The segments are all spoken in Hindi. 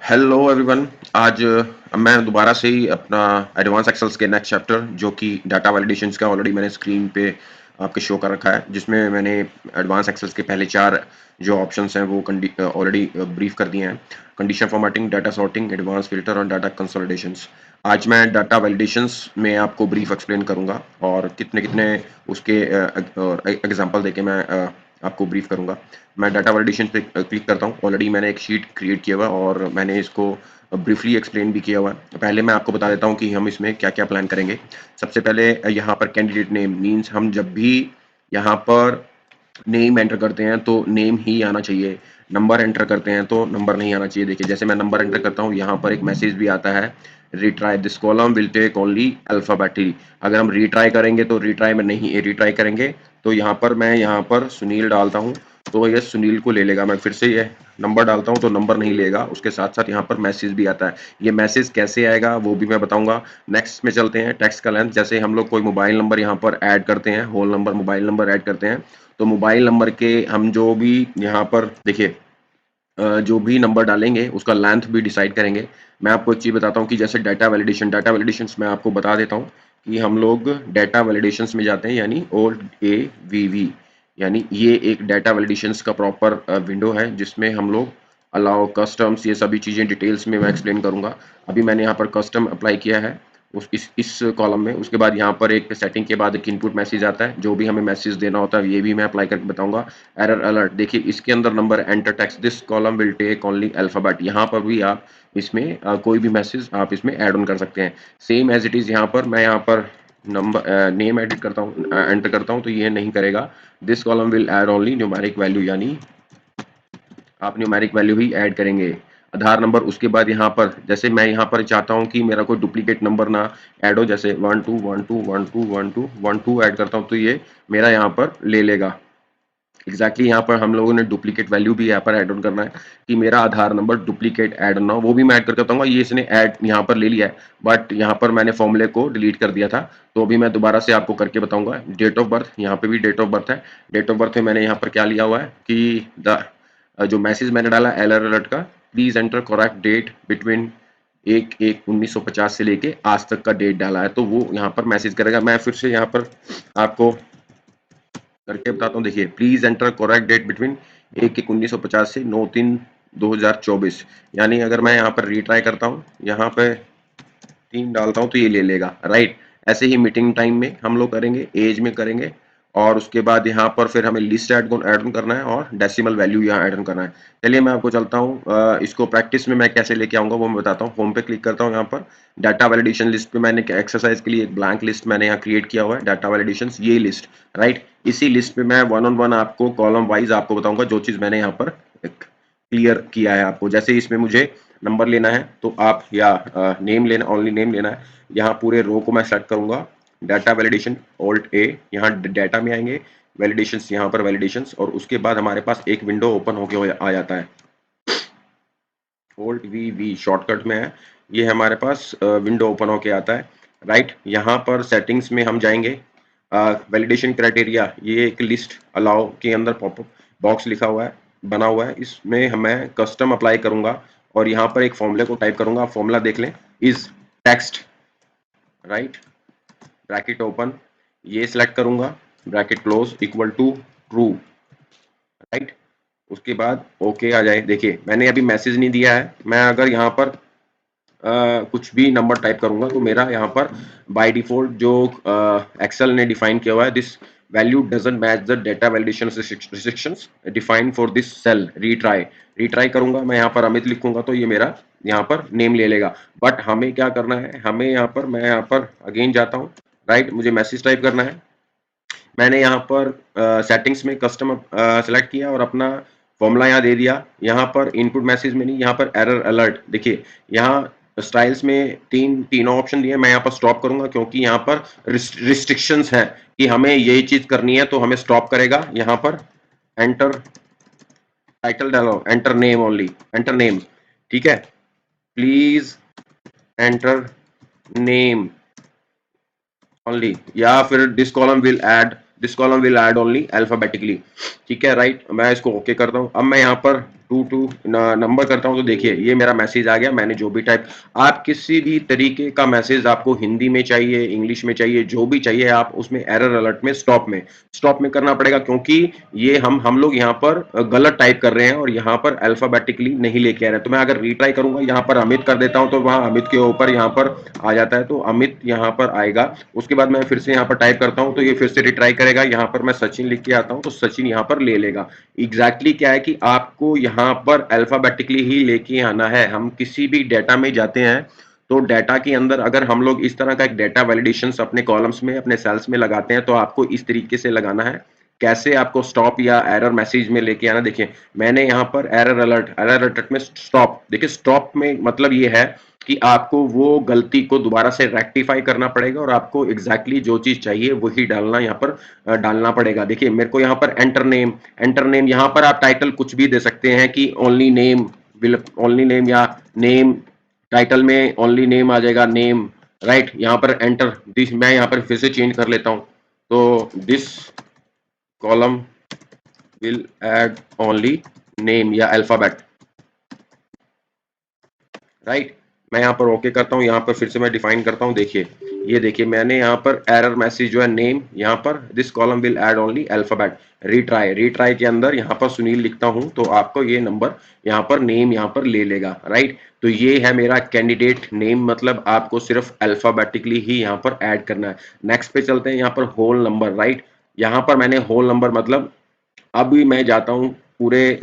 Hello everyone. आज मैं दोबारा से ही अपना एडवांस एक्सेल्स के नेक्स्ट चैप्टर जो कि डाटा वैलिडेशंस का ऑलरेडी मैंने स्क्रीन पे आपके शो कर रखा है, जिसमें मैंने एडवांस एक्सेल्स के पहले 4 जो ऑप्शंस हैं वो ऑलरेडी ब्रीफ कर दिए हैं। Condition formatting, data sorting, advance filter और डाटा कंसोलिडेशंस। आज मैं डाटा वैलिडेशंस में आपको ब्रीफ एक्सप्लेन करूंगा और कितने कितने उसके एग्जांपल देके मैं आपको ब्रीफ करूंगा। मैं डाटा वैलिडेशन पे क्लिक करता हूँ। ऑलरेडी मैंने एक शीट क्रिएट किया हुआ है और मैंने इसको ब्रीफली एक्सप्लेन भी किया हुआ है। पहले मैं आपको बता देता हूँ कि हम इसमें क्या क्या प्लान करेंगे। सबसे पहले यहाँ पर कैंडिडेट नेम मीन्स हम जब भी यहाँ पर नेम एंटर करते हैं तो नेम ही आना चाहिए। नंबर एंटर करते हैं तो नंबर नहीं आना चाहिए। देखिए जैसे मैं नंबर एंटर करता हूँ, यहाँ पर एक मैसेज भी आता है, retry this column will take only alphabetly. अगर हम रिट्राई करेंगे तो रिट्राई में नहीं, रिट्राई करेंगे तो यहाँ पर मैं यहाँ पर सुनील डालता हूँ तो ये सुनील को ले लेगा। मैं फिर से ये नंबर डालता हूँ तो नंबर नहीं लेगा। उसके साथ साथ यहाँ पर मैसेज भी आता है। ये मैसेज कैसे आएगा वो भी मैं बताऊंगा। नेक्स्ट में चलते हैं, टेक्स्ट का लेंथ। जैसे हम लोग कोई मोबाइल नंबर यहाँ पर ऐड करते हैं, whole number mobile number add करते हैं, तो मोबाइल नंबर के हम जो भी यहाँ पर देखिए जो भी नंबर डालेंगे उसका लेंथ भी डिसाइड करेंगे। मैं आपको एक चीज़ बताता हूँ कि जैसे डाटा वैलिडेशंस मैं आपको बता देता हूँ कि हम लोग डाटा वैलिडेशंस में जाते हैं, यानी OAVV, यानी ये एक डाटा वैलिडेशंस का प्रॉपर विंडो है जिसमें हम लोग अलाउ कस्टम्स, ये सभी चीज़ें डिटेल्स में मैं एक्सप्लेन करूंगा। अभी मैंने यहाँ पर कस्टम अप्लाई किया है उस इस कॉलम में। उसके बाद यहाँ पर एक सेटिंग के बाद एक इनपुट मैसेज आता है, जो भी हमें मैसेज देना होता है ये भी मैं अप्लाई करके बताऊंगा। एरर अलर्ट, देखिए इसके अंदर number enter text this column will take only alphabet. यहाँ पर भी आप इसमें कोई भी मैसेज आप इसमें ऐड ऑन कर सकते हैं। सेम एज इट इज यहाँ पर मैं यहाँ पर नंबर नेम एडिट करता हूँ, एंटर करता हूँ तो ये नहीं करेगा। This column will add only numeric value, यानी आप न्यूमेरिक वैल्यू ही ऐड करेंगे। आधार नंबर, उसके बाद यहाँ पर जैसे मैं यहाँ पर चाहता हूँ कि मेरा कोई डुप्लीकेट नंबर ना ऐड हो, जैसे 12121212 ऐड करता हूँ तो ये मेरा यहाँ पर ले लेगा। एग्जैक्टली यहाँ पर हम लोगों ने डुप्लीकेट वैल्यू भी यहाँ पर ऐड ऑन करना है कि मेरा आधार नंबर डुप्लीकेट ऐड ना हो, वो भी मैं ऐड करके बताऊंगा। ये इसने ऐड यहाँ पर ले लिया है, बट यहाँ पर मैंने फॉर्मूले को डिलीट कर दिया था, तो अभी मैं दोबारा से आपको करके बताऊंगा। डेट ऑफ बर्थ, यहाँ पे भी डेट ऑफ बर्थ है। डेट ऑफ बर्थ में मैंने यहाँ पर क्या लिया हुआ है कि जो मैसेज मैंने डाला एलर अलर्ट का, please enter correct date between 1/1/1950 से लेके आज तक का डेट डाला है, तो वो यहाँ पर मैसेज करेगा। मैं फिर से यहाँ पर आपको करके बताता हूँ। देखिए please enter correct date between 1/1/1950 से 9/3/2024, यानी अगर मैं यहाँ पर रिट्राई करता हूँ, यहाँ पे 3 डालता हूँ तो ये ले लेगा, राइट। ऐसे ही मीटिंग टाइम में हम लोग करेंगे, एज में करेंगे, और उसके बाद यहाँ पर फिर हमें लिस्ट ऐड ऑन करना है और डेसिमल वैल्यू यहाँ ऐड ऑन करना है। चलिए मैं आपको चलता हूँ, इसको प्रैक्टिस में मैं कैसे लेके आऊंगा वो मैं बताता हूँ। होम पे क्लिक करता हूँ। यहाँ पर डाटा वैलिडेशन लिस्ट पे मैंने एक्सरसाइज के लिए एक ब्लैंक लिस्ट मैंने यहाँ क्रिएट किया हुआ है, डाटा वैलिडेशन ये लिस्ट, राइट। इसी लिस्ट पे मैं वन ऑन वन आपको कॉलम वाइज आपको बताऊंगा जो चीज मैंने यहाँ पर क्लियर किया है आपको। जैसे इसमें मुझे नंबर लेना है तो आप, या नेम लेना, ओनली नेम लेना है, यहाँ पूरे रो को मैं सेलेक्ट करूंगा, डाटा वैलिडेशन ऑल्ट ए, यहाँ डाटा में आएंगे, वैलिडेशंस, यहाँ पर वैलिडेशंस, और उसके बाद हमारे पास एक विंडो ओपन होके आ जाता है, ऑल्ट वी शॉर्टकट में है, ये हमारे पास विंडो ओपन होके आता है, राइट। यहाँ पर सेटिंग्स में हम जाएंगे, वैलिडेशन क्राइटेरिया, ये एक लिस्ट अलाउ के अंदर पॉपअप बॉक्स लिखा हुआ है, बना हुआ है, इसमें मैं कस्टम अप्लाई करूंगा और यहाँ पर एक फॉर्मूले को टाइप करूंगा। फॉर्मूला देख लें, is text, right, bracket open, ये सिलेक्ट करूंगा, bracket close, equal to true, right. उसके बाद ओके आ जाए। देखिए मैंने अभी मैसेज नहीं दिया है, मैं अगर यहाँ पर कुछ भी नंबर टाइप करूंगा तो मेरा यहाँ पर बाय डिफॉल्ट जो एक्सेल ने डिफाइन किया हुआ है, this value doesn't match the data validation restrictions defined for this cell, retry. Retry करूंगा, मैं यहाँ पर अमित लिखूंगा तो ये मेरा यहाँ पर नेम ले लेगा। बट हमें क्या करना है, हमें यहाँ पर, मैं यहाँ पर अगेन जाता हूँ, राइट, मुझे मैसेज टाइप करना है। मैंने यहाँ पर सेटिंग्स में कस्टम सेलेक्ट किया और अपना फॉर्मूला यहाँ दे दिया। यहाँ पर इनपुट मैसेज में नहीं, यहाँ पर एरर अलर्ट, देखिए यहाँ स्टाइल्स में तीनों ऑप्शन दिए। मैं यहाँ पर स्टॉप करूंगा क्योंकि यहाँ पर रिस्ट्रिक्शंस हैं कि हमें यही चीज करनी है, तो हमें स्टॉप करेगा। यहाँ पर एंटर टाइटल डालो, enter name only, enter name, ठीक है, प्लीज एंटर नेम ओनली, या फिर this column will add only alphabetically, ठीक है, राइट। मैं इसको ओके करता हूँ। अब मैं यहाँ पर टू नंबर करता हूँ तो देखिए ये मेरा मैसेज आ गया। मैंने जो भी टाइप, आप किसी भी तरीके का मैसेज आपको हिंदी में चाहिए, इंग्लिश में चाहिए, जो भी चाहिए आप उसमें एरर अलर्ट में स्टॉप में करना पड़ेगा, क्योंकि ये हम लोग यहाँ पर गलत टाइप कर रहे हैं और यहाँ पर अल्फाबेटिकली नहीं लेके आ रहे हैं। तो मैं अगर रीट्राई करूंगा, यहाँ पर अमित कर देता हूँ तो वहां अमित के ऊपर यहाँ पर आ जाता है, तो अमित यहाँ पर आएगा। उसके बाद मैं फिर से यहाँ पर टाइप करता हूँ तो ये फिर से रिट्राई करेगा। यहाँ पर मैं सचिन लिख के आता हूँ तो सचिन यहाँ पर ले लेगा। एग्जैक्टली क्या है कि आपको यहाँ पर अल्फाबेटिकली ही लेके आना है। हम किसी भी डेटा में जाते हैं तो डेटा के अंदर अगर हम लोग इस तरह का एक डेटा वैलिडेशन अपने कॉलम्स में, अपने सेल्स में लगाते हैं, तो आपको इस तरीके से लगाना है। कैसे आपको स्टॉप या एरर मैसेज में लेके आना, देखिए मैंने यहाँ पर एरर अलर्ट में स्टॉप, देखिए स्टॉप में मतलब ये है कि आपको वो गलती को दोबारा से रेक्टिफाई करना पड़ेगा और आपको एग्जैक्टली जो चीज चाहिए वही डालना यहाँ पर डालना पड़ेगा। देखिए मेरे को यहाँ पर एंटर नेम, यहाँ पर आप टाइटल कुछ भी दे सकते हैं कि ओनली नेम या नेम, टाइटल में ओनली नेम आ जाएगा, नेम, राइट। यहाँ पर एंटर दिस, मैं यहाँ पर फिर से चेंज कर लेता हूँ तो this column will add only name या अल्फाबेट, राइट। मैं यहाँ पर ओके करता हूँ, यहाँ पर फिर से मैं डिफाइन करता हूँ। देखिए ये देखिए मैंने यहाँ पर एरर मैसेज जो है नेम, यहाँ पर this column will add only alphabet. Retry के अंदर यहाँ पर सुनील लिखता हूँ तो आपको ये नंबर यहाँ पर नेम यहाँ पर ले लेगा, राइट। तो ये है मेरा कैंडिडेट नेम, मतलब आपको सिर्फ अल्फाबेटिकली ही यहाँ पर ऐड करना है। नेक्स्ट पे चलते हैं, यहाँ पर होल नंबर, राइट। यहाँ पर मैंने होल नंबर मतलब अभी मैं जाता हूँ पूरे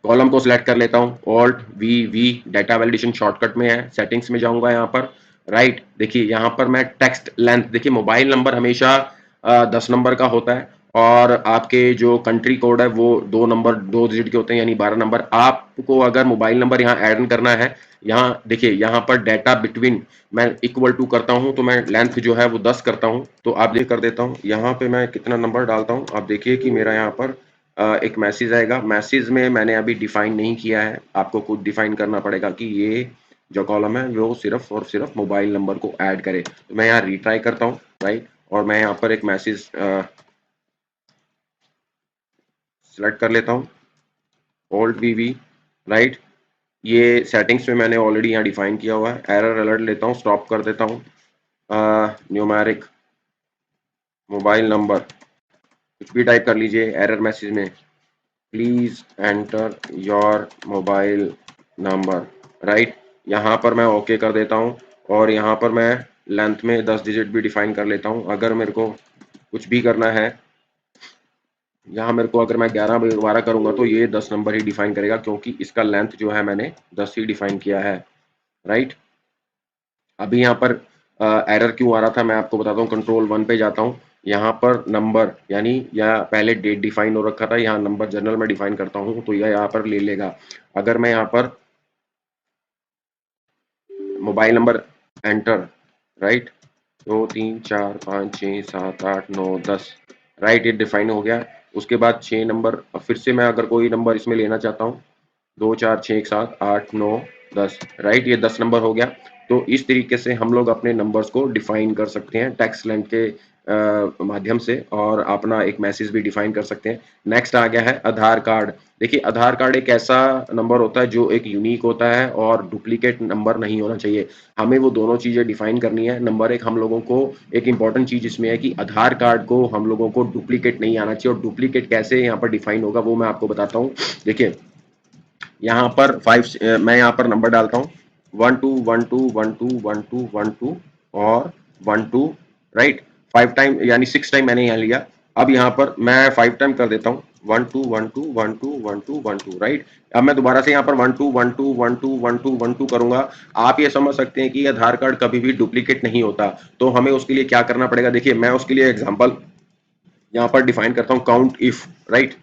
कॉलम को सिलेक्ट कर लेता हूँ, alt V V, data validation shortcut में है, सेटिंग्स में जाऊंगा यहाँ पर, राइट। देखिए यहाँ पर मैं टेक्स्ट लेंथ, देखिए मोबाइल नंबर हमेशा 10 नंबर का होता है और आपके जो कंट्री कोड है वो 2 डिजिट के होते हैं, यानी 12 नंबर। आपको अगर मोबाइल नंबर यहाँ ऐड करना है, यहाँ देखिए यहाँ पर डाटा बिटवीन मैं इक्वल टू करता हूँ तो मैं लेंथ जो है वो 10 करता हूँ, तो आप ये कर देता हूँ। यहाँ पे मैं कितना नंबर डालता हूँ, आप देखिए कि मेरा यहाँ पर एक मैसेज आएगा। मैसेज में मैंने अभी डिफाइन नहीं किया है, आपको खुद डिफाइन करना पड़ेगा कि ये जो कॉलम है वो सिर्फ और सिर्फ मोबाइल नंबर को ऐड करे। तो मैं यहाँ रिट्राई करता हूँ, राइट, और मैं यहाँ पर एक मैसेज सिलेक्ट कर लेता हूँ, ओल्ड वीवी, राइट। ये सेटिंग्स में मैंने ऑलरेडी यहाँ डिफाइन किया हुआ है। एरर अलर्ट लेता हूँ, स्टॉप कर देता हूँ, न्यूमेरिक मोबाइल नंबर कुछ भी टाइप कर लीजिए एरर मैसेज में, please enter your mobile number, right. यहाँ पर मैं ओके कर देता हूँ और यहाँ पर मैं लेंथ में 10 डिजिट भी डिफाइन कर लेता हूँ। अगर मेरे को कुछ भी करना है, यहाँ मेरे को अगर मैं 11 12 करूंगा तो ये 10 नंबर ही डिफाइन करेगा, क्योंकि इसका लेंथ जो है मैंने 10 ही डिफाइन किया है, राइट। अभी यहाँ पर एरर क्यों आ रहा था मैं आपको बताता हूँ। कंट्रोल 1 पे जाता हूँ, यहाँ पर नंबर यानी या पहले डेट डिफाइन हो रखा था, यहाँ नंबर जनरल में डिफाइन करता हूँ तो यह यहाँ पर ले लेगा। अगर मैं यहाँ पर mobile number enter, right, 2 3 4 5 6 7 8 9 10, right, ये डिफाइन हो गया। उसके बाद 6 नंबर, फिर से मैं अगर कोई नंबर इसमें लेना चाहता हूँ, 2 4 6 7 8 9 10, राइट, ये 10 नंबर हो गया। तो इस तरीके से हम लोग अपने नंबर्स को डिफाइन कर सकते हैं टेक्स्ट लेंथ के माध्यम से, और अपना एक मैसेज भी डिफाइन कर सकते हैं। नेक्स्ट आ गया है आधार कार्ड। देखिए आधार कार्ड एक ऐसा नंबर होता है जो एक यूनिक होता है और डुप्लीकेट नंबर नहीं होना चाहिए। हमें वो दोनों चीजें डिफाइन करनी है। नंबर एक, हम लोगों को एक इंपॉर्टेंट चीज इसमें है कि आधार कार्ड को हम लोगों को डुप्लीकेट नहीं आना चाहिए, और डुप्लीकेट कैसे यहाँ पर डिफाइन होगा वो मैं आपको बताता हूँ। देखिए यहाँ पर 5, मैं यहाँ पर नंबर डालता हूँ 1 2 1 2 1 2 1 2 1 2 और 1 2, राइट। 5 टाइम यानी 6 टाइम मैंने यहाँ लिया। अब यहाँ पर मैं 5 टाइम कर देता हूँ, 1 2 1 2 1 2 1 2 राइट। अब मैं दोबारा से यहाँ पर 1 2 1 2 1 2 1 2 करूंगा। आप ये समझ सकते हैं कि आधार कार्ड कभी भी डुप्लीकेट नहीं होता। तो हमें उसके लिए क्या करना पड़ेगा, देखिए मैं उसके लिए एग्जाम्पल यहाँ पर डिफाइन करता हूँ, count if, right.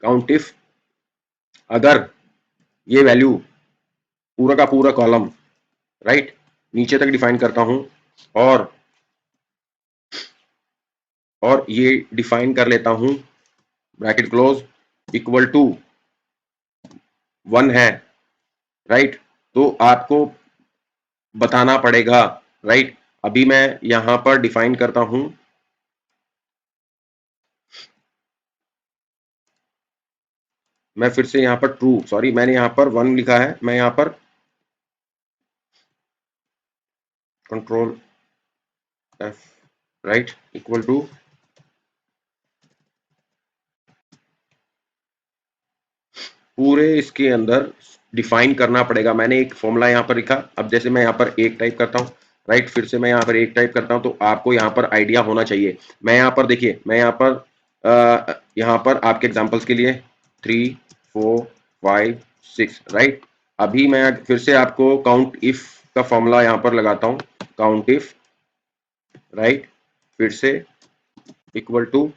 Count if अगर ये वैल्यू पूरा का पूरा कॉलम, राइट, नीचे तक डिफाइन करता हूं और ये डिफाइन कर लेता हूं, ब्रैकेट क्लोज, इक्वल टू 1 है, राइट। तो आपको बताना पड़ेगा, राइट। अभी मैं यहां पर डिफाइन करता हूं मैं फिर से यहाँ पर ट्रू, सॉरी मैंने यहाँ पर 1 लिखा है, मैं यहाँ पर control F, right, equal to पूरे इसके अंदर डिफाइन करना पड़ेगा। मैंने एक फॉर्मूला यहाँ पर लिखा, अब जैसे मैं यहाँ पर एक टाइप करता हूँ, राइट, फिर से मैं यहाँ पर एक टाइप करता हूँ, तो आपको यहाँ पर आइडिया होना चाहिए। मैं यहाँ पर देखिए, मैं यहाँ पर आपके एग्जांपल्स के लिए 3 4 5 6, राइट। अभी मैं फिर से आपको काउंट इफ का फॉर्मूला यहाँ पर लगाता हूँ, काउंट इफ, राइट, फिर से equal to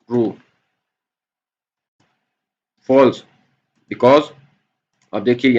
true, false, because अब देखिए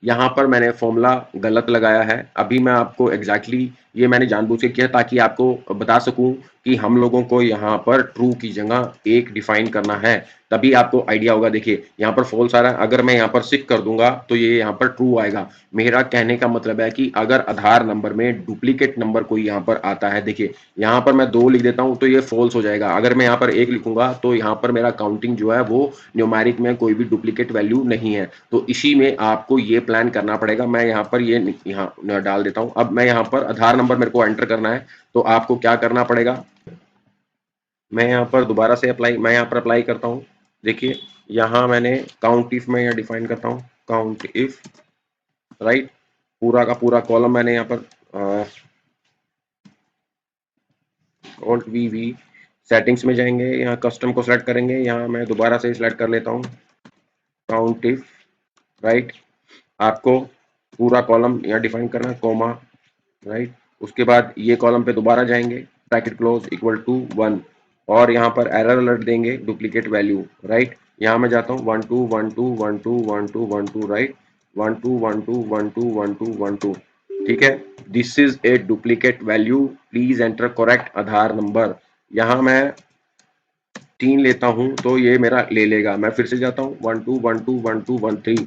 यहाँ पर मैंने फॉर्मूला गलत लगाया है। अभी मैं आपको एग्जैक्टली ये मैंने जानबूझ के किया ताकि आपको बता सकूं कि हम लोगों को यहाँ पर ट्रू की जगह एक डिफाइन करना है, तभी आपको आइडिया होगा। देखिए यहाँ पर फॉल्स आ रहा है, अगर मैं यहाँ पर सिक कर दूंगा तो ये यहाँ पर ट्रू आएगा। मेरा कहने का मतलब है कि अगर आधार नंबर में डुप्लीकेट नंबर कोई यहाँ पर आता है, देखिए यहाँ पर मैं 2 लिख देता हूँ तो ये फॉल्स हो जाएगा। अगर मैं यहाँ पर 1 लिखूंगा तो यहाँ पर मेरा काउंटिंग जो है वो न्यूमेरिक में कोई भी डुप्लीकेट वैल्यू नहीं है। तो इसी में आपको ये प्लान करना पड़ेगा। मैं यहाँ पर ये यहाँ डाल देता हूँ। अब मैं यहाँ पर आधार नंबर मेरे को एंटर करना है, तो आपको क्या करना पड़ेगा, मैं यहाँ पर दोबारा से मैं यहाँ पर अप्लाई करता हूँ। देखिए यहाँ मैंने काउंट इफ में यहाँ डिफाइन करता हूँ, काउंट इफ, राइट, पूरा का पूरा कॉलम मैंने यहाँ पर ऑल्ट वी सेटिंग्स में जाएंगे, यहाँ कस्टम को सिलेक्ट करेंगे, यहाँ मैं दोबारा से सिलेक्ट कर लेता हूँ काउंट इफ, राइट। आपको पूरा कॉलम यहाँ डिफाइन करना है, कोमा, राइट। उसके बाद ये कॉलम पे दोबारा जाएंगे, ब्रैकेट क्लोज इक्वल टू 1, और यहाँ पर एरर अलर्ट देंगे डुप्लीकेट वैल्यू, राइट। यहाँ मैं जाता हूँ 1 2 1 2 1 2 1 2 1 2, राइट, 1 2 1 2 1 2 1 2 1 2, ठीक है। This is a duplicate value, please enter correct Aadhaar number. यहाँ मैं 3 लेता हूँ तो ये मेरा ले लेगा। मैं फिर से जाता हूँ 1 2 1 2 1 2 1 3,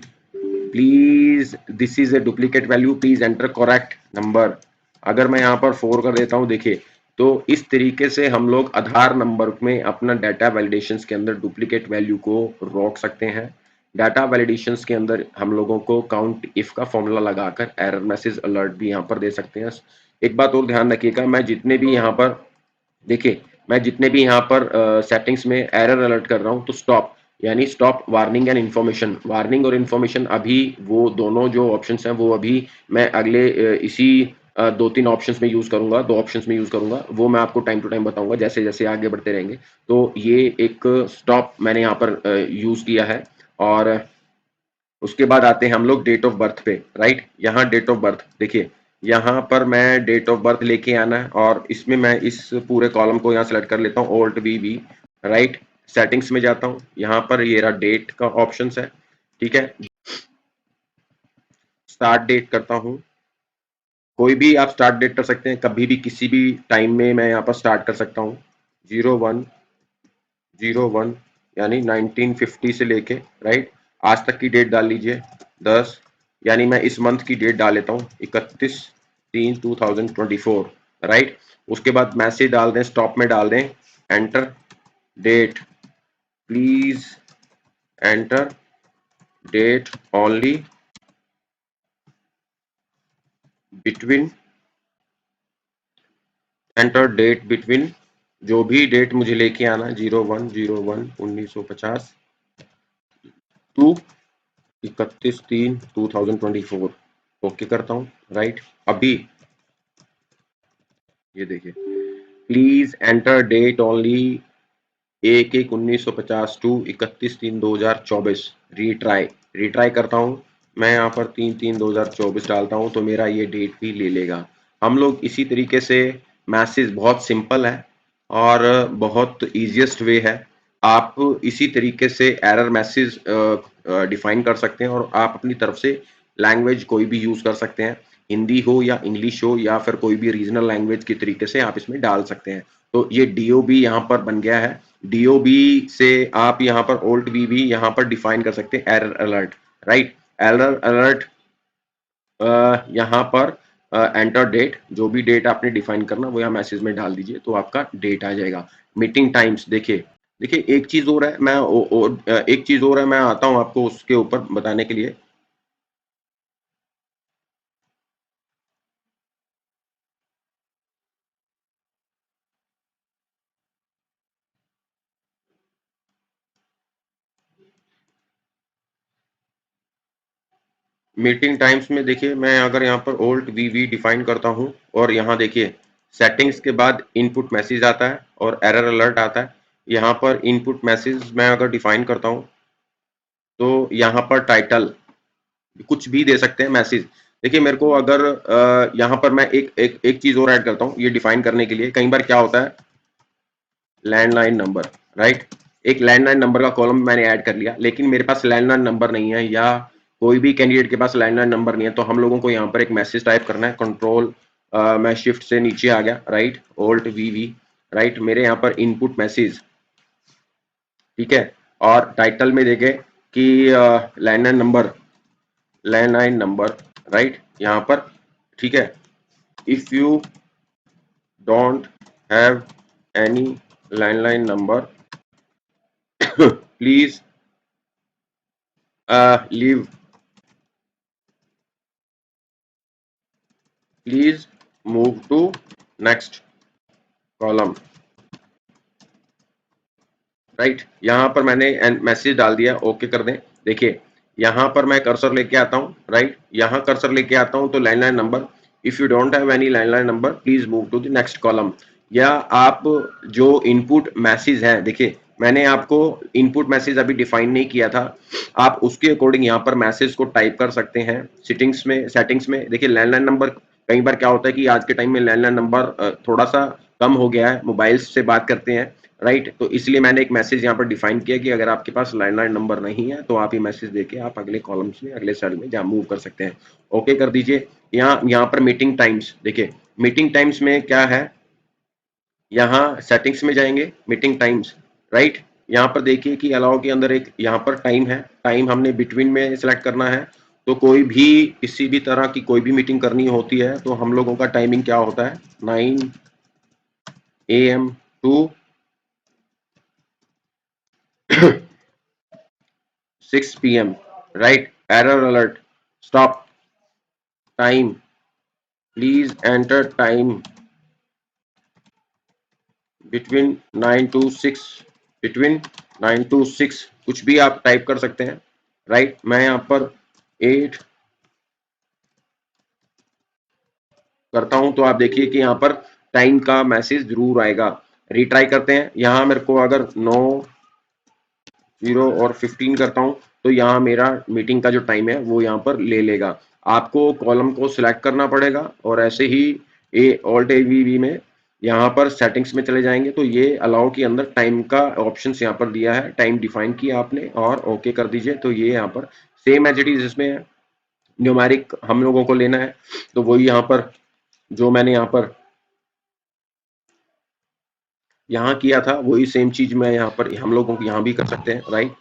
please this is a duplicate value, please enter correct number. अगर मैं यहाँ पर 4 कर देता हूँ, देखिए, तो इस तरीके से हम लोग आधार नंबर में अपना डाटा वैलिडेशन के अंदर डुप्लीकेट वैल्यू को रोक सकते हैं। डाटा वैलिडेशन के अंदर हम लोगों को काउंट इफ का फॉर्मूला लगाकर एरर मैसेज अलर्ट भी यहाँ पर दे सकते हैं। एक बात और ध्यान रखिएगा, मैं जितने भी यहाँ पर देखिए, मैं जितने भी यहाँ पर सेटिंग्स में एरर अलर्ट कर रहा हूँ, तो स्टॉप यानी stop warning and information, warning और इन्फॉर्मेशन, अभी वो दोनों जो ऑप्शंस हैं वो अभी मैं अगले इसी 2-3 ऑप्शंस में यूज करूंगा, 2 ऑप्शंस में यूज करूंगा, वो मैं आपको टाइम टू टाइम बताऊंगा जैसे जैसे आगे बढ़ते रहेंगे। तो ये एक स्टॉप मैंने यहाँ पर यूज किया है। और उसके बाद आते हैं हम लोग डेट ऑफ बर्थ पे, राइट। यहाँ डेट ऑफ बर्थ देखिए, यहाँ पर मैं डेट ऑफ बर्थ लेके आना है, और इसमें मैं इस पूरे कॉलम को यहाँ सेलेक्ट कर लेता हूँ, ऑल्ट वी, राइट। सेटिंग्स में जाता हूँ, यहाँ पर ये रहा डेट का ऑप्शन है, ठीक है। स्टार्ट डेट करता हूँ, कोई भी आप स्टार्ट डेट कर सकते हैं, कभी भी किसी भी टाइम में मैं यहाँ पर स्टार्ट कर सकता हूँ। 0101 यानी 1950 से लेके, राइट, आज तक की डेट डाल लीजिए 10, यानी मैं इस मंथ की डेट डाल लेता हूँ 31/3/2024, राइट। उसके बाद मैसेज डाल दें, स्टॉप में डाल दें enter date, please enter date only between, enter date between, जो भी डेट मुझे लेके आना, 01/01/1950 टू 31/3/2024, ओके करता हूँ, राइट। अभी ये देखिए, please enter date only 1/1/1950 to 31/3/2024, retry, retry करता हूँ मैं, यहाँ पर 3/3/2024 डालता हूँ तो मेरा ये डेट भी ले लेगा। हम लोग इसी तरीके से, मैसेज बहुत सिंपल है और बहुत ईजिएस्ट वे है। आप इसी तरीके से एरर मैसेज डिफाइन कर सकते हैं, और आप अपनी तरफ से लैंग्वेज कोई भी यूज कर सकते हैं, हिंदी हो या इंग्लिश हो या फिर कोई भी रीजनल लैंग्वेज के तरीके से आप इसमें डाल सकते हैं। तो ये डीओबी यहाँ पर बन गया है। डीओबी से आप यहाँ पर ओल्ट वी भी यहाँ पर डिफाइन कर सकते हैं error alert, right. Error alert यहाँ पर एंटर डेट, जो भी डेट आपने डिफाइन करना वो यहाँ मैसेज में डाल दीजिए तो आपका डेट आ जाएगा। मीटिंग टाइम्स देखिए, देखिए एक चीज और है, मैं एक चीज और है, मैं आता हूँ आपको उसके ऊपर बताने के लिए। मीटिंग टाइम्स में देखिए, मैं अगर यहाँ पर ओल्ट वी डिफाइन करता हूँ और यहाँ देखिए सेटिंग्स के बाद इनपुट मैसेज आता है और एरर अलर्ट आता है। यहाँ पर इनपुट मैसेज मैं अगर डिफाइन करता हूँ तो यहाँ पर टाइटल कुछ भी दे सकते हैं मैसेज। देखिए मेरे को अगर यहाँ पर मैं एक चीज और ऐड करता हूँ ये डिफाइन करने के लिए। कई बार क्या होता है, लैंडलाइन नंबर, राइट, एक लैंडलाइन नंबर का कॉलम मैंने ऐड कर लिया, लेकिन मेरे पास लैंडलाइन नंबर नहीं है या कोई भी कैंडिडेट के पास लैंडलाइन नंबर नहीं है, तो हम लोगों को यहाँ पर एक मैसेज टाइप करना है। कंट्रोल मैं शिफ्ट से नीचे आ गया, राइट, ओल्ट वी, राइट, मेरे यहाँ पर इनपुट मैसेज, ठीक है, और टाइटल में देखे कि लैंडलाइन नंबर, राइट, यहाँ पर, ठीक है, if you don't have any landline number please leave, please move to next column, right. यहाँ पर मैंने मैसेज डाल दिया, ओके कर दें। देखिए यहाँ पर मैं कर्सर लेके आता हूँ, राइट, यहाँ कर्सर लेके आता हूँ तो landline number, if you don't have any landline number please move to the next column. या आप जो इनपुट मैसेज है, देखिए मैंने आपको इनपुट मैसेज अभी डिफाइन नहीं किया था, आप उसके अकॉर्डिंग यहाँ पर मैसेज को टाइप कर सकते हैं। सेटिंग्स में देखिए लैंडलाइन नंबर, कई बार क्या होता है कि आज के टाइम में लैंडलाइन नंबर थोड़ा सा कम हो गया है, मोबाइल्स से बात करते हैं, राइट, तो इसलिए मैंने एक मैसेज यहाँ पर डिफाइन किया कि अगर आपके पास लैंडलाइन नंबर नहीं है तो आप ये मैसेज देके आप अगले कॉलम्स में, अगले सेल में जहाँ मूव कर सकते हैं। ओके कर दीजिए। यहाँ पर मीटिंग टाइम्स, देखिए मीटिंग टाइम्स में क्या है, यहाँ सेटिंग्स में जाएंगे, मीटिंग टाइम्स, राइट, यहाँ पर देखिए कि अलाउ के अंदर एक यहाँ पर टाइम है, टाइम हमने बिटवीन में सिलेक्ट करना है। तो कोई भी किसी भी तरह की कोई भी मीटिंग करनी होती है तो हम लोगों का टाइमिंग क्या होता है, 9 AM to 6 PM, right, error alert, stop time, please enter time between 9 to 6, between 9 to 6, कुछ भी आप टाइप कर सकते हैं, राइट। मैं यहाँ पर 8 करता हूं तो आप देखिए कि यहाँ पर टाइम का मैसेज जरूर आएगा। रिट्राई करते हैं, यहाँ मेरे को अगर 9, 0 और 15 करता हूं तो यहाँ मेरा मीटिंग का जो टाइम है वो यहाँ पर ले लेगा। आपको कॉलम को सिलेक्ट करना पड़ेगा और ऐसे ही ऑल्ट AVV में यहाँ पर सेटिंग्स में चले जाएंगे तो ये अलाउ के अंदर टाइम का ऑप्शन यहाँ पर दिया है, टाइम डिफाइन किया आपने और ओके कर दीजिए। तो ये यहाँ पर सेम एज इट इज, इसमें न्यूमेरिक हम लोगों को लेना है तो वही यहाँ पर जो मैंने यहाँ किया था वही सेम चीज मैं यहाँ पर हम लोगों को यहाँ भी कर सकते हैं, राइट।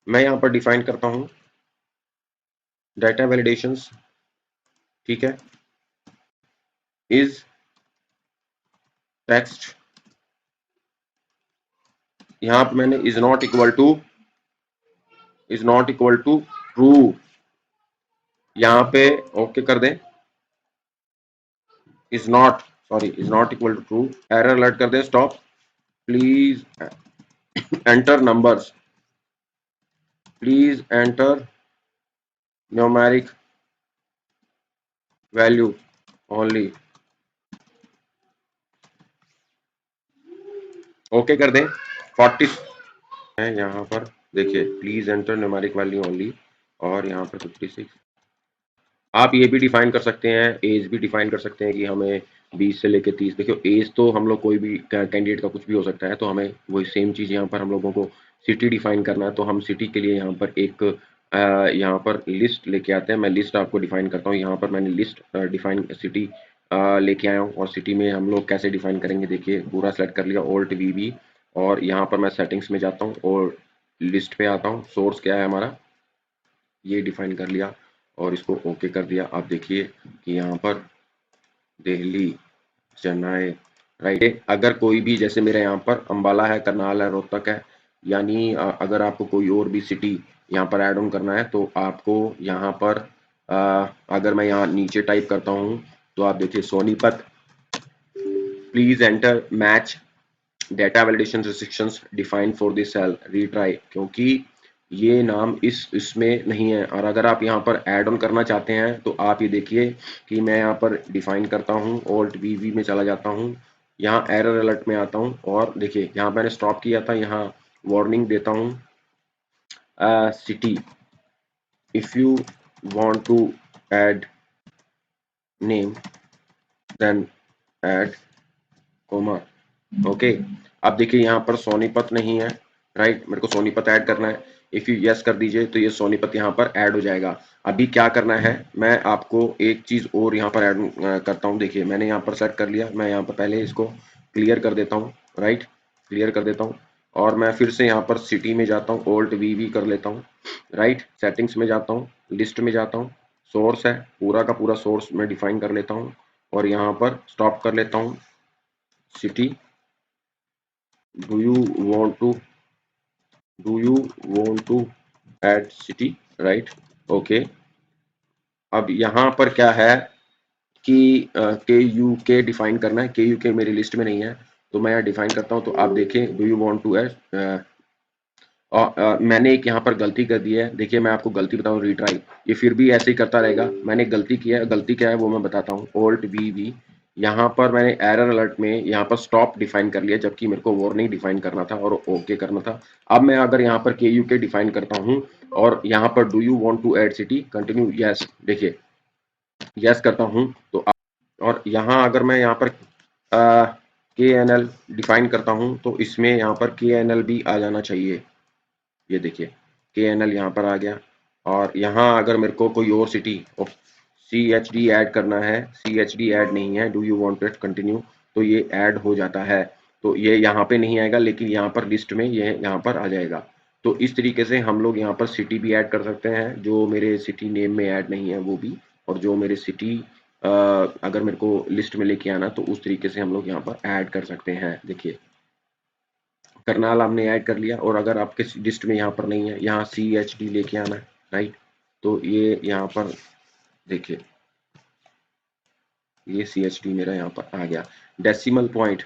मैं यहाँ पर डिफाइन करता हूँ डाटा वैलिडेशंस, ठीक है, इज टेक्स्ट, यहाँ पर मैंने is not equal to true, यहाँ पे ओके कर दें। Is not equal to true, error alert कर दें, stop, please enter numbers, please enter numeric value only, okay कर दें। 40 है यहाँ पर, देखिए please enter numeric value only, और यहाँ पर 56। आप ये भी डिफाइन कर सकते हैं, एज भी डिफाइन कर सकते हैं कि हमें 20 से लेके 30, देखियो एज तो हम लोग कोई भी कैंडिडेट का कुछ भी हो सकता है, तो हमें वही सेम चीज़ यहाँ पर हम लोगों को सिटी डिफाइन करना है। तो हम सिटी के लिए यहाँ पर एक यहाँ पर लिस्ट लेके आते हैं, मैं लिस्ट आपको डिफाइन करता हूँ। यहाँ पर मैंने लिस्ट डिफाइन सिटी लेके आया हूँ और सिटी में हम लोग कैसे डिफाइन करेंगे, देखिए पूरा सेलेक्ट कर लिया, ऑल्ट वी, और यहाँ पर मैं सेटिंग्स में जाता हूँ और लिस्ट पे आता हूँ। सोर्स क्या है हमारा, ये डिफाइन कर लिया, और इसको ओके कर दिया। आप देखिए कि यहाँ पर दिल्ली, चेन्नई, राइट। अगर कोई भी जैसे मेरे यहाँ पर अंबाला है, करनाल है, रोहतक है, यानी अगर आपको कोई और भी सिटी यहाँ पर ऐड ऑन करना है तो आपको यहाँ पर अगर मैं यहाँ नीचे टाइप करता हूँ तो आप देखिए Sonipat, please enter match data validation restrictions defined for this cell retry, क्योंकि ये नाम इसमें नहीं है। और अगर आप यहाँ पर ऐड ऑन करना चाहते हैं तो आप ये देखिए कि मैं यहाँ पर डिफाइन करता हूँ, ऑल्ट वी में चला जाता हूँ, यहाँ एरर अलर्ट में आता हूँ और देखिए यहाँ मैंने स्टॉप किया था, यहाँ वार्निंग देता हूँ city if you want to add name then add comma, okay. अब देखिए यहाँ पर सोनीपत नहीं है, राइट, मेरे को सोनीपत ऐड करना है। इफ यू यस कर दीजिए तो ये सोनीपत यहाँ पर ऐड हो जाएगा। अभी क्या करना है, मैं आपको एक चीज और यहाँ पर ऐड करता हूँ। देखिए मैंने यहाँ पर सेट कर लिया, मैं यहाँ पर पहले इसको क्लियर कर देता हूँ, राइट, क्लियर कर देता हूँ और मैं फिर से यहाँ पर सिटी में जाता हूँ, ऑल्ट वी कर लेता हूँ, राइट, सेटिंग्स में जाता हूँ, लिस्ट में जाता हूँ, सोर्स है पूरा का पूरा सोर्स मैं डिफाइन कर लेता हूँ और यहाँ पर स्टॉप कर लेता हूँ city, do you want to do you want to add city, right, okay। अब यहाँ पर क्या है कि के यू के डिफाइन करना है, के यू के मेरी लिस्ट में नहीं है तो मैं यहाँ डिफाइन करता हूँ। तो आप देखें do you want to add, मैंने एक यहाँ पर गलती कर दी है। देखिए मैं आपको गलती बताऊँ, रीट्राई, ये फिर भी ऐसे ही करता रहेगा। मैंने गलती किया है, गलती क्या है वो मैं बताता हूँ। ऑल्ट वी यहाँ पर मैंने एरर अलर्ट में यहाँ पर स्टॉप डिफाइन कर लिया, जबकि मेरे को वार्निंग डिफाइन करना था और ओके करना था। अब मैं अगर यहाँ पर के यू के डिफाइन करता हूँ और यहाँ पर do you want to add city, continue, yes, देखिए यस करता हूँ तो और यहाँ अगर मैं यहाँ पर के एन एल डिफाइन करता हूँ तो इसमें यहाँ पर के एन एल भी आ जाना चाहिए। ये देखिए के एन एल यहाँ पर आ गया। और यहाँ अगर मेरे को कोई और city C H D add करना है, सी एच डी ऐड नहीं है, do you want it continue, तो ये ऐड हो जाता है। तो ये यहाँ पे नहीं आएगा लेकिन यहाँ पर लिस्ट में ये यहाँ पर आ जाएगा। तो इस तरीके से हम लोग यहाँ पर सिटी भी ऐड कर सकते हैं, जो मेरे सिटी नेम में ऐड नहीं है वो भी, और जो मेरे सिटी अगर मेरे को लिस्ट में लेके आना तो उस तरीके से हम लोग यहाँ पर ऐड कर सकते हैं। देखिए करनाल हमने ऐड कर लिया और अगर आपके लिस्ट में यहाँ पर नहीं है, यहाँ सी एच डी लेके आना है, राइट। तो ये यहाँ पर देखिए ये सी एच डी मेरा यहाँ पर आ गया। डेसिमल पॉइंट,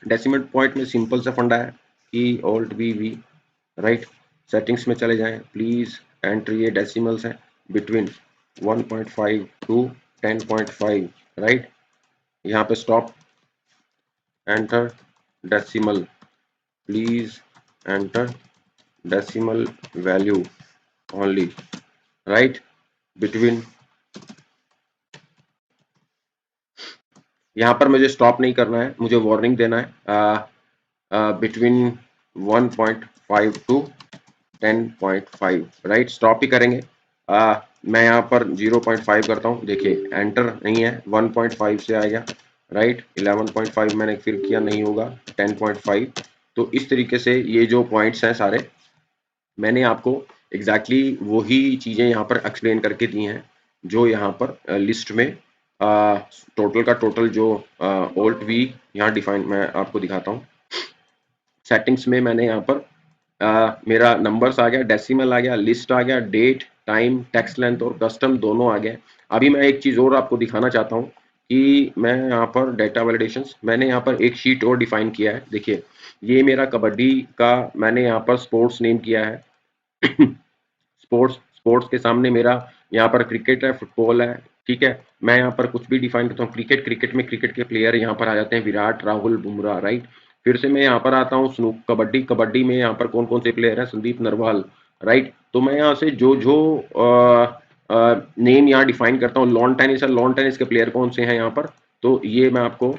डेसिमल पॉइंट में सिंपल सा फंडा है कि ऑल्ट वी, राइट, सेटिंग्स में चले जाएं, प्लीज एंटर, ये डेसिमल्स है बिटवीन 1.5 टू 10.5, राइट। यहाँ पे stop, enter decimal, please enter decimal value only, right, between, यहाँ पर मुझे स्टॉप नहीं करना है, मुझे वार्निंग देना है बिटवीन 1.5 टू 10.5, राइट, स्टॉप ही करेंगे। मैं यहाँ पर 0.5 करता हूँ, देखिए एंटर नहीं है, 1.5 से आएगा, राइट, 11.5 मैंने फिर किया, नहीं होगा, 10.5। तो इस तरीके से ये जो पॉइंट्स हैं सारे मैंने आपको एग्जैक्टली वही चीजें यहाँ पर एक्सप्लेन करके दी हैं जो यहाँ पर लिस्ट में टोटल का टोटल जो ऑल्ट वी यहाँ डिफाइन, मैं आपको दिखाता हूँ। सेटिंग्स में मैंने यहाँ पर मेरा नंबर्स आ गया, डेसिमल आ गया, लिस्ट आ गया, डेट, टाइम, टेक्स्ट लेंथ और कस्टम दोनों आ गए। अभी मैं एक चीज और आपको दिखाना चाहता हूँ कि मैं यहाँ पर डेटा वैलिडेशंस, मैंने यहाँ पर एक शीट और डिफाइन किया है। देखिए ये मेरा कबड्डी का मैंने यहाँ पर स्पोर्ट्स नेम किया है स्पोर्ट्स, स्पोर्ट्स के सामने मेरा यहाँ पर क्रिकेट है, फुटबॉल है, ठीक है। मैं यहाँ पर कुछ भी डिफाइन करता हूँ, क्रिकेट, क्रिकेट में क्रिकेट के प्लेयर यहाँ पर आ जाते हैं, विराट, राहुल, बुमराह, राइट। फिर से मैं यहाँ पर आता हूँ स्नूक, कबड्डी, कबड्डी में यहाँ पर कौन कौन से प्लेयर हैं, संदीप नरवाल, राइट। तो मैं यहाँ से जो जो नेम यहाँ डिफाइन करता हूँ, लॉन टेनिस है, लॉन टेनिस के प्लेयर कौन से हैं यहाँ पर, तो ये मैं आपको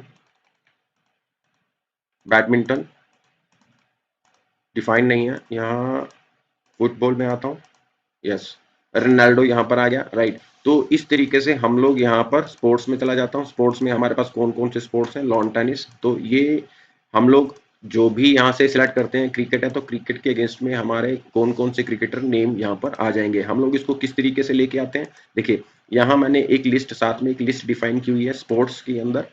बैडमिंटन डिफाइन नहीं है, यहाँ फुटबॉल में आता हूँ, यस, रोनाल्डो यहाँ पर आ गया, राइट। तो इस तरीके से हम लोग यहाँ पर स्पोर्ट्स में चला जाता हूँ, स्पोर्ट्स में हमारे पास कौन कौन से स्पोर्ट्स हैं, लॉन टेनिस, तो ये हम लोग जो भी यहाँ से सिलेक्ट करते हैं क्रिकेट है, तो क्रिकेट के अगेंस्ट में हमारे कौन-कौन से क्रिकेटर नेम यहाँ पर आ जाएँगे। हम लोग इसको किस तरीके से लेके आते हैं, देखिए यहाँ मैंने एक लिस्ट साथ में एक लिस्ट डिफाइन की हुई है स्पोर्ट्स के अंदर।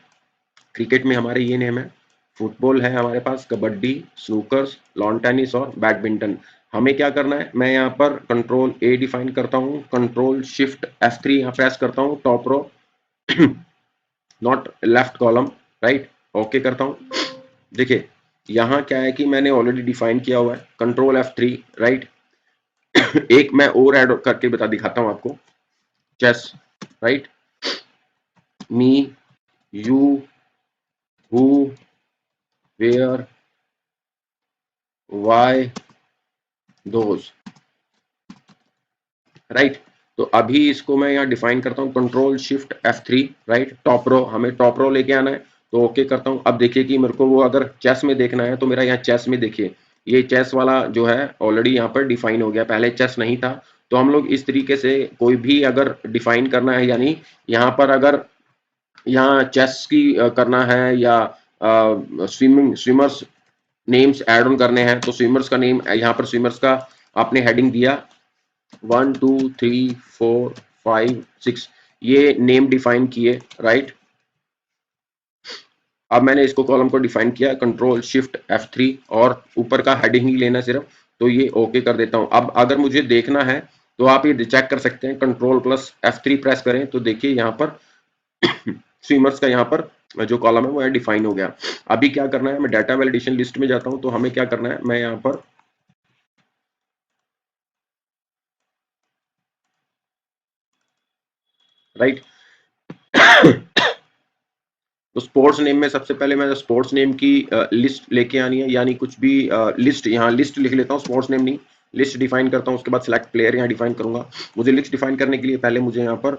क्रिकेट में हमारे ये नेम है, फुटबॉल है हमारे पास, कबड्डी, स्नूकर्स, लॉन टेनिस और बैडमिंटन। हमें क्या करना है, मैं यहाँ पर कंट्रोल ए डिफाइन करता हूँ, कंट्रोल शिफ्ट F3 यहाँ प्रेस करता हूँ, top row not left column, right, okay करता हूँ। देखिए यहाँ क्या है कि मैंने ऑलरेडी डिफाइन किया हुआ है, कंट्रोल F3, राइट। एक मैं और ऐड करके बता दिखाता हूँ आपको, chess, right, me, you, who, where, why, those, right. तो अभी इसको मैं यहाँ डिफाइन करता हूँ, control shift F3, right, top row, हमें टॉप रो लेके आना है, तो ओके करता हूँ। अब देखिए कि मेरे को वो अगर चेस में देखना है तो मेरा यहाँ चेस में देखिए ये चेस वाला जो है ऑलरेडी यहाँ पर डिफाइन हो गया, पहले चेस नहीं था। तो हम लोग इस तरीके से कोई भी अगर डिफाइन करना है, यानी यहाँ पर अगर यहाँ चेस की करना है या स्विमर्स नेम्स ऐड ऑन करने हैं, तो स्विमर्स का नेम यहाँ पर स्विमर्स का आपने हेडिंग दिया 1 2 3 4 5 6, ये नेम डिफाइन किए, राइट। अब मैंने इसको कॉलम को डिफाइन किया, कंट्रोल शिफ्ट F3 और ऊपर का हेडिंग ही लेना सिर्फ, तो ये ओके कर देता हूं। अब अगर मुझे देखना है तो आप ये चेक कर सकते हैं, कंट्रोल प्लस F3 प्रेस करें तो देखिए यहाँ पर स्विमर्स का यहाँ पर जो कॉलम है वो डिफाइन हो गया। अभी क्या करना है, मैं डाटा वैलिडेशन लिस्ट में जाता हूं, तो हमें क्या करना है, मैं यहाँ पर राइट तो स्पोर्ट्स नेम में सबसे पहले मैं स्पोर्ट्स नेम की लिस्ट लेके आनी है, यानी कुछ भी लिस्ट, यहाँ लिस्ट लिख लेता हूँ, स्पोर्ट्स नेम नहीं, लिस्ट डिफाइन करता हूँ। उसके बाद सिलेक्ट प्लेयर यहाँ डिफाइन करूंगा। मुझे लिस्ट डिफाइन करने के लिए पहले मुझे यहाँ पर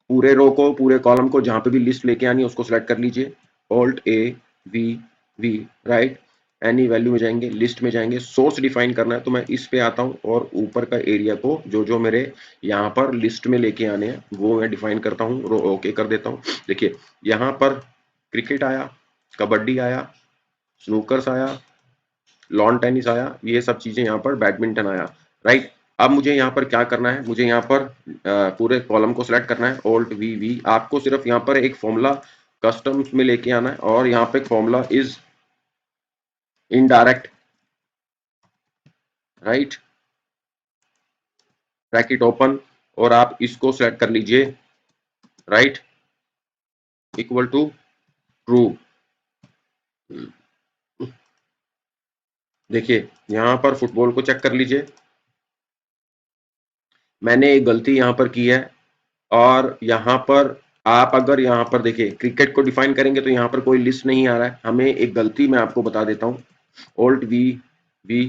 पूरे रो को, पूरे कॉलम को, जहां पे भी लिस्ट लेके आनी है उसको सिलेक्ट कर लीजिए, alt A V V, right, any value में जाएंगे, लिस्ट में जाएंगे, सोर्स डिफाइन करना है तो मैं इस पे आता हूँ और ऊपर का एरिया को जो जो मेरे यहाँ पर लिस्ट में लेके आने हैं वो मैं डिफाइन करता हूँ, ओके कर देता हूँ। देखिए यहाँ पर क्रिकेट आया, कबड्डी आया, स्नूकर्स आया, लॉन टेनिस आया, ये सब चीजें यहाँ पर, बैडमिंटन आया, राइट। अब मुझे यहाँ पर क्या करना है, मुझे यहाँ पर पूरे कॉलम को सिलेक्ट करना है, ऑल्ट वी वी। आपको सिर्फ यहाँ पर एक फॉर्मूला कस्टम्स में लेके आना है और यहाँ पे formula is indirect, right, bracket open, और आप इसको सिलेक्ट कर लीजिए, राइट, इक्वल टू ट्रू। देखिए यहाँ पर फुटबॉल को चेक कर लीजिए, मैंने एक गलती यहाँ पर की है, और यहाँ पर आप अगर यहाँ पर देखिए क्रिकेट को डिफाइन करेंगे तो यहाँ पर कोई लिस्ट नहीं आ रहा है, हमें एक गलती मैं आपको बता देता हूँ, ऑल्ट वी वी,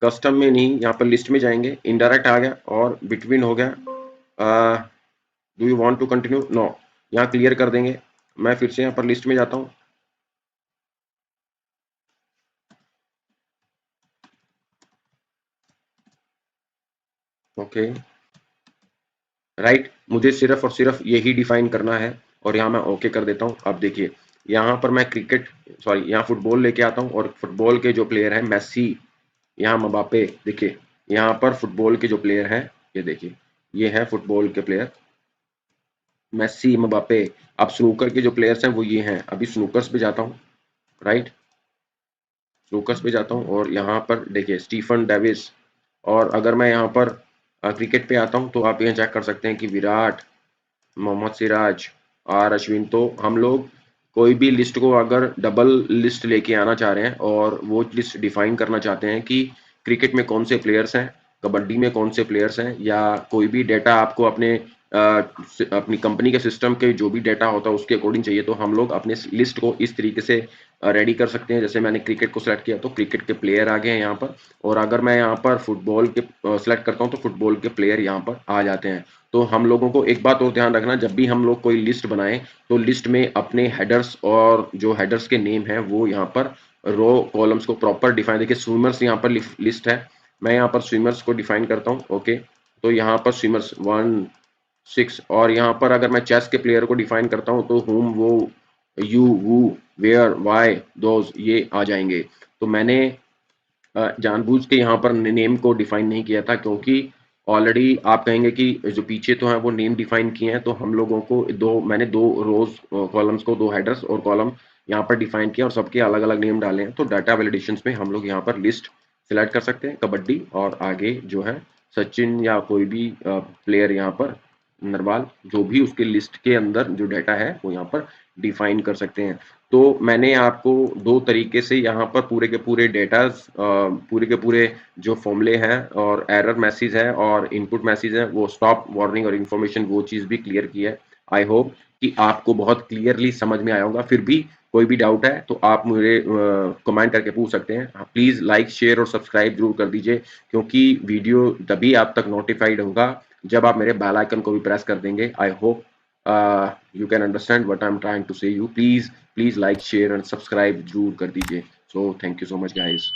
कस्टम में नहीं, यहाँ पर लिस्ट में जाएंगे, इनडायरेक्ट आ गया और बिटवीन हो गया, do you want to continue, no, यहाँ क्लियर कर देंगे। मैं फिर से यहाँ पर लिस्ट में जाता हूँ, ओके, राइट, मुझे सिर्फ और सिर्फ यही डिफाइन करना है और यहाँ मैं ओके कर देता हूँ। अब देखिए यहाँ पर मैं क्रिकेट, सॉरी, यहाँ फुटबॉल लेके आता हूँ और फुटबॉल के जो प्लेयर हैं मेसी, यहाँ मबापे, देखिए यहाँ पर फुटबॉल के जो प्लेयर हैं, ये देखिए ये है फुटबॉल के प्लेयर मेसी, मबापे। अब स्नूकर के जो प्लेयर्स हैं वो ये हैं। अभी स्नूकर्स पे जाता हूँ, राइट, स्नूकर्स पे जाता हूँ और यहाँ पर देखिए स्टीफन डेविस। और अगर मैं यहाँ पर क्रिकेट पे आता हूँ तो आप यहाँ चेक कर सकते हैं कि विराट, मोहम्मद सिराज, आर अश्विन। तो हम लोग कोई भी लिस्ट को अगर डबल लिस्ट लेके आना चाह रहे हैं और वो लिस्ट डिफाइन करना चाहते हैं कि क्रिकेट में कौन से प्लेयर्स हैं, कबड्डी में कौन से प्लेयर्स हैं, या कोई भी डेटा आपको अपने अपनी कंपनी के सिस्टम के जो भी डेटा होता है उसके अकॉर्डिंग चाहिए, तो हम लोग अपने लिस्ट को इस तरीके से रेडी कर सकते हैं। जैसे मैंने क्रिकेट को सिलेक्ट किया तो क्रिकेट के प्लेयर आ गए हैं यहाँ पर, और अगर मैं यहाँ पर फुटबॉल के सिलेक्ट करता हूँ तो फुटबॉल के प्लेयर यहाँ पर आ जाते हैं। तो हम लोगों को एक बात और ध्यान रखना, जब भी हम लोग कोई लिस्ट बनाएं तो लिस्ट में अपने हेडर्स और जो हेडर्स के नेम है वो यहाँ पर रो कॉलम्स को प्रॉपर डिफाइन, देखिए स्विमर्स यहाँ पर लिस्ट है, मैं यहाँ पर स्विमर्स को डिफाइन करता हूँ, ओके। तो यहाँ पर स्विमर्स 1 6, और यहाँ पर अगर मैं चेस के प्लेयर को डिफाइन करता हूँ तो हुम वो you, who, where, why, those ये आ जाएंगे। तो मैंने जानबूझ के यहाँ पर नेम को डिफाइन नहीं किया था, क्योंकि ऑलरेडी आप कहेंगे कि जो पीछे तो है वो नेम डिफाइन किए हैं, तो हम लोगों को मैंने दो रोज कॉलम्स को, दो हेडर्स और कॉलम यहाँ पर डिफाइन किया और सबके अलग अलग नेम डाले हैं। तो डाटा वैलिडेशंस में हम लोग यहाँ पर लिस्ट सिलेक्ट कर सकते हैं कबड्डी, और आगे जो है सचिन या कोई भी प्लेयर यहाँ पर नरवाल, जो भी उसके लिस्ट के अंदर जो डाटा है वो यहाँ पर डिफाइन कर सकते हैं। तो मैंने आपको दो तरीके से यहाँ पर पूरे के पूरे डेटाज, पूरे के पूरे जो फॉर्मूले हैं और एरर मैसेज है और इनपुट मैसेज है, वो स्टॉप वार्निंग और इन्फॉर्मेशन, वो चीज़ भी क्लियर की है। आई होप कि आपको बहुत क्लियरली समझ में आया होगा। फिर भी कोई भी डाउट है तो आप मुझे कमेंट करके पूछ सकते हैं। प्लीज़ लाइक, शेयर और सब्सक्राइब जरूर कर दीजिए, क्योंकि वीडियो तभी आप तक नोटिफाइड होगा जब आप मेरे बेल आइकन को भी प्रेस कर देंगे। I hope you can understand what I'm trying to say you. Please like, share and subscribe जरूर कर दीजिए। So thank you so much guys.